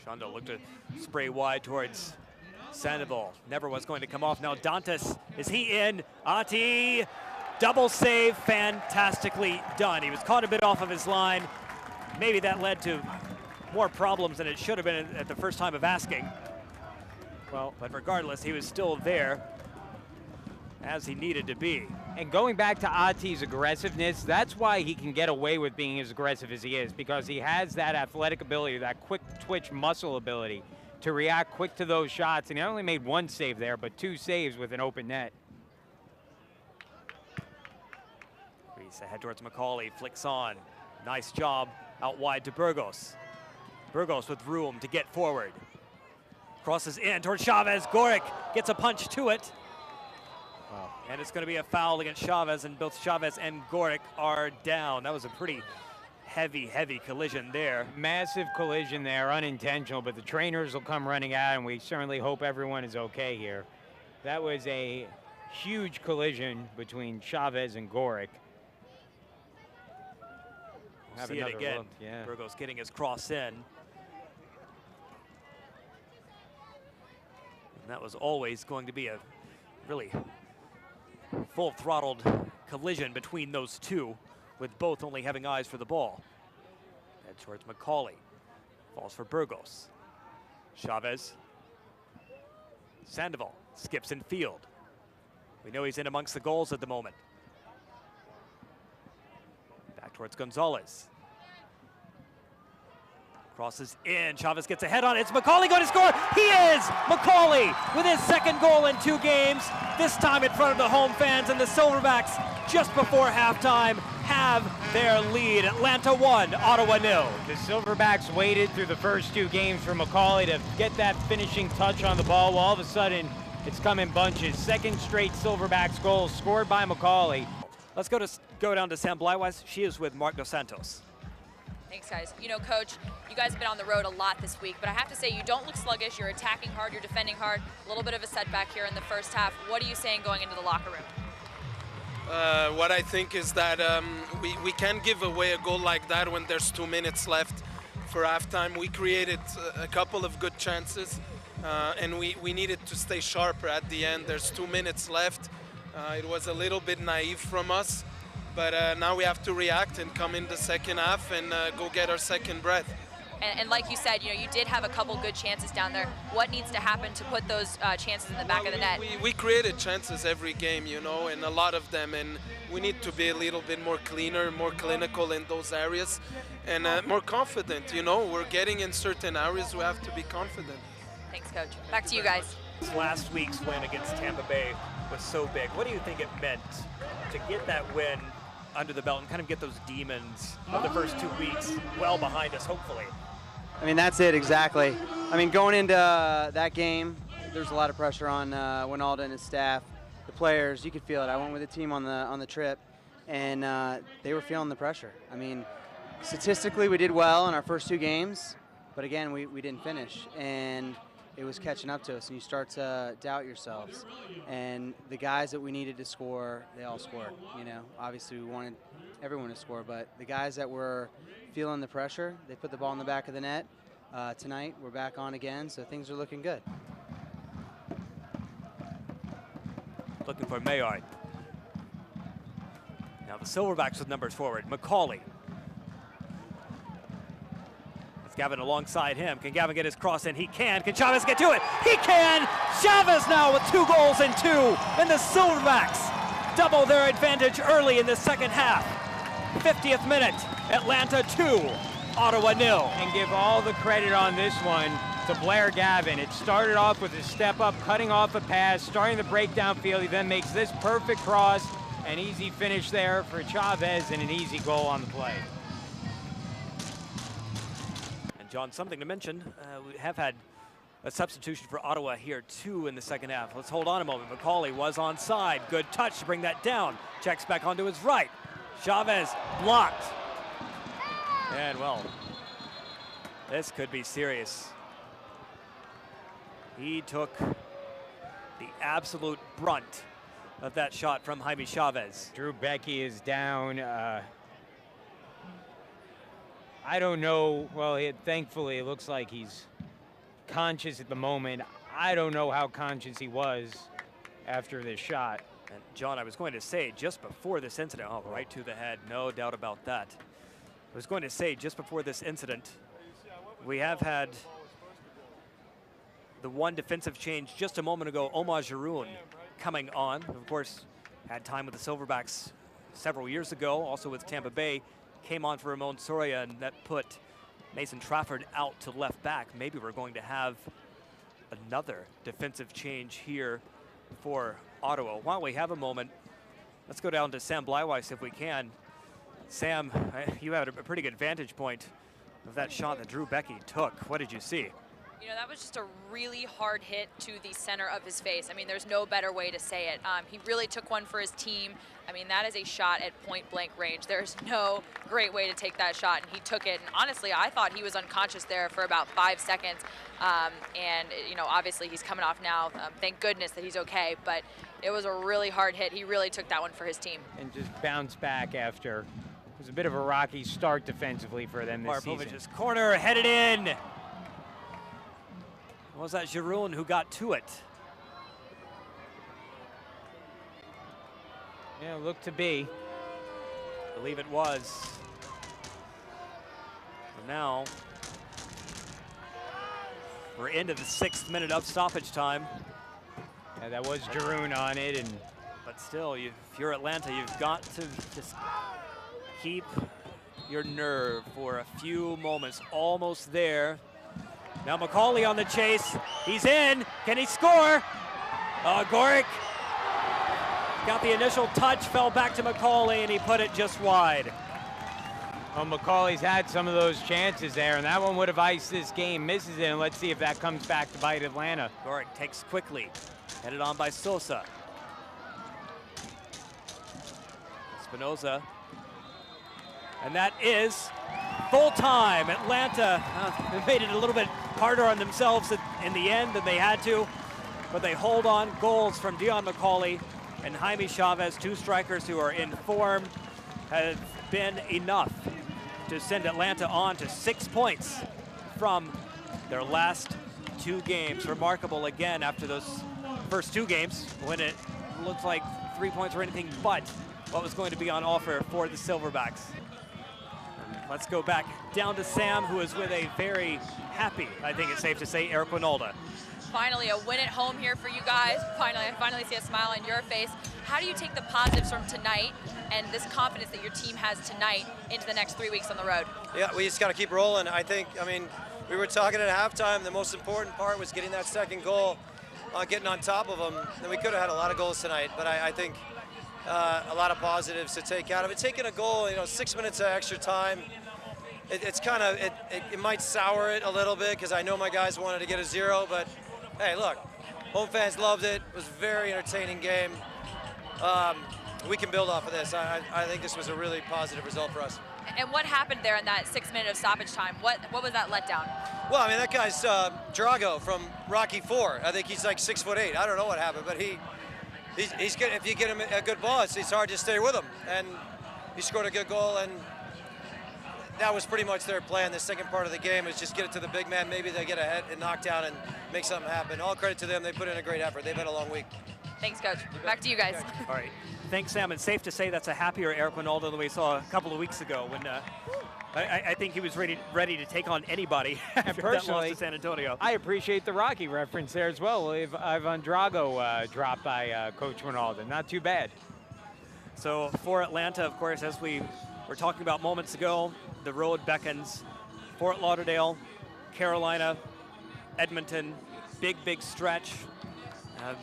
Shondo looked to spray wide towards Sandoval. Never was going to come off. Now Dantas, is he in? Ati, double save, fantastically done. He was caught a bit off of his line. Maybe that led to more problems than it should have been at the first time of asking. Well, but regardless, he was still there as he needed to be. And going back to Ati's aggressiveness, that's why he can get away with being as aggressive as he is, because he has that athletic ability, that quick twitch muscle ability to react quick to those shots. And he only made one save there, but 2 saves with an open net. Reese ahead towards McCauley, flicks on. Nice job out wide to Burgos. Burgos with room to get forward. Crosses in towards Chavez. Goric gets a punch to it. And it's going to be a foul against Chavez, and both Chavez and Goric are down. That was a pretty heavy collision there. Massive collision there, unintentional, but the trainers will come running out, and we certainly hope everyone is okay here. That was a huge collision between Chavez and Goric. We'll see it again. Yeah. Burgos getting his cross in. And that was always going to be a really full-throttled collision between those two, with both only having eyes for the ball. Head towards McCauley. Falls for Burgos. Chavez. Sandoval skips in field. We know he's in amongst the goals at the moment. Back towards Gonzalez. Crosses in, Chavez gets a head on it. It's McCauley going to score. He is! McCauley with his second goal in 2 games, this time in front of the home fans, and the Silverbacks just before halftime have their lead. Atlanta 1, Ottawa 0. The Silverbacks waited through the first 2 games for McCauley to get that finishing touch on the ball. Well, all of a sudden, it's come in bunches. Second straight Silverbacks goal scored by McCauley. Let's go down to Sam Blywise. She is with Mark Dos Santos. Thanks, guys. You know, Coach, you guys have been on the road a lot this week, but I have to say you don't look sluggish. You're attacking hard, you're defending hard. A little bit of a setback here in the first half. What are you saying going into the locker room? What I think is that we can't give away a goal like that when there's 2 minutes left for halftime. We created a couple of good chances, and we needed to stay sharper at the end. There's 2 minutes left. It was a little bit naive from us. But now we have to react and come in the second half and go get our second breath. And like you said, you know, you did have a couple good chances down there. What needs to happen to put those chances in the back of the net? We created chances every game, you know, and a lot of them. And we need to be a little bit more cleaner, more clinical in those areas, and more confident. You know, we're getting in certain areas, we have to be confident. Thanks, Coach. Back to you guys. Last week's win against Tampa Bay was so big. What do you think it meant to get that win under the belt and kind of get those demons of the first 2 weeks well behind us, hopefully? I mean, that's it, exactly. I mean, going into that game, there's a lot of pressure on Winalda and his staff, the players. You could feel it. I went with the team on the trip, and they were feeling the pressure. I mean, statistically, we did well in our first 2 games, but again, we didn't finish, and it was catching up to us, and you start to doubt yourselves. And the guys that we needed to score, they all scored. You know, obviously we wanted everyone to score, but the guys that were feeling the pressure, they put the ball in the back of the net. Tonight, we're back on again, so things are looking good. Looking for Maillard. Now the Silverbacks with numbers forward. McCauley. Gavin alongside him. Can Gavin get his cross in? He can. Can Chavez get to it? He can! Chavez now with 2 goals in 2. And the Silverbacks double their advantage early in the second half. 50th minute, Atlanta 2, Ottawa 0. And give all the credit on this one to Blair Gavin. It started off with a step up, cutting off a pass, starting to break downfield. He then makes this perfect cross, an easy finish there for Chavez, and an easy goal on the play. John, something to mention, we have had a substitution for Ottawa here too in the second half. Let's hold on a moment. McCauley was onside. Good touch to bring that down. Checks back onto his right. Chavez blocked. And well, this could be serious. He took the absolute brunt of that shot from Jaime Chavez. Drew Becky is down. I don't know. Well, thankfully, it looks like he's conscious at the moment. I don't know how conscious he was after this shot. And John, I was going to say just before this incident, oh, right to the head, no doubt about that. I was going to say just before this incident, we have had the one defensive change just a moment ago, Omar Giroun coming on. Of course, had time with the Silverbacks several years ago, also with Tampa Bay, came on for Ramon Soria, and that put Mason Trafford out to left back. Maybe we're going to have another defensive change here for Ottawa. While we have a moment, let's go down to Sam Bleiweiss if we can. Sam, you had a pretty good vantage point of that shot that Drew Becky took. What did you see? You know, that was just a really hard hit to the center of his face. I mean, there's no better way to say it. He really took one for his team. I mean, that is a shot at point blank range. There's no great way to take that shot, and he took it. And honestly, I thought he was unconscious there for about 5 seconds. And, you know, obviously he's coming off now. Thank goodness that he's okay, but it was a really hard hit. He really took that one for his team. And just bounced back after. It was a bit of a rocky start defensively for them this season. Marpovic's corner, headed in. Was that Giroun who got to it? Yeah, looked to be. I believe it was. And now we're into the 6th minute of stoppage time. Yeah, that was Giroun on it, and but still, if you're Atlanta, you've got to just keep your nerve for a few moments. Almost there. Now McCauley on the chase. He's in. Can he score? Gorick got the initial touch, fell back to McCauley, and he put it just wide. well, McCauley's had some of those chances there, and that one would have iced this game. Misses it, and let's see if that comes back to bite Atlanta. Gorick takes quickly. Headed on by Sosa. Espinoza. And that is full time. Atlanta made it a little bit harder on themselves in the end than they had to, but they hold on. Goals from Dion McCauley and Jaime Chavez, 2 strikers who are in form, have been enough to send Atlanta on to 6 points from their last 2 games. Remarkable again after those first 2 games when it looked like 3 points were anything but what was going to be on offer for the Silverbacks. Let's go back down to Sam, who is with a very happy, I think it's safe to say, Eric Winalda. Finally, a win at home here for you guys. I finally see a smile on your face. How do you take the positives from tonight and this confidence that your team has tonight into the next 3 weeks on the road? Yeah, we just got to keep rolling. I mean, we were talking at halftime, the most important part was getting that second goal, getting on top of them. And we could have had a lot of goals tonight, but I think a lot of positives to take out of it. Taking a goal, 6 minutes of extra time, it might sour it a little bit because I know my guys wanted to get a 0, but hey, look, home fans loved it. It was a very entertaining game. We can build off of this. I think this was a really positive result for us. And what happened there in that 6 minute of stoppage time? What was that letdown? Well, I mean, that guy's Drago from Rocky IV. I think he's like 6'8". I don't know what happened, but he's good. If you get him a good ball, it's hard to stay with him. And he scored a good goal, and that was pretty much their plan. The second part of the game is just get it to the big man. Maybe they get ahead and knock down and make something happen. All credit to them. They put in a great effort. They've had a long week. Thanks, Coach. Back to you guys. All right. Thanks, Sam. It's safe to say that's a happier Eric Winalda than we saw a couple of weeks ago when I think he was ready to take on anybody after that loss to San Antonio. I appreciate the Rocky reference there as well. Ivan Drago dropped by Coach Winalda. Not too bad. So for Atlanta, of course, as we were talking about moments ago, the road beckons. Fort Lauderdale, Carolina, Edmonton, big stretch.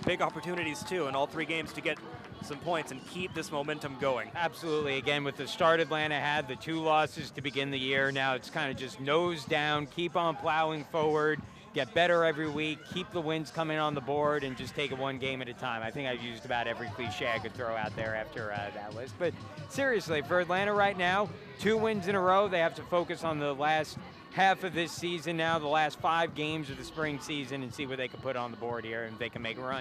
Big opportunities, too, in all 3 games to get some points and keep this momentum going. Absolutely. Again, with the start Atlanta had, the 2 losses to begin the year, now it's kind of just nose down, keep on plowing forward, get better every week, keep the wins coming on the board, and just take it 1 game at a time. I think I've used about every cliche I could throw out there after that list. But seriously, for Atlanta right now, 2 wins in a row. They have to focus on the last half of this season now, the last 5 games of the spring season, and see what they can put on the board here and if they can make a run.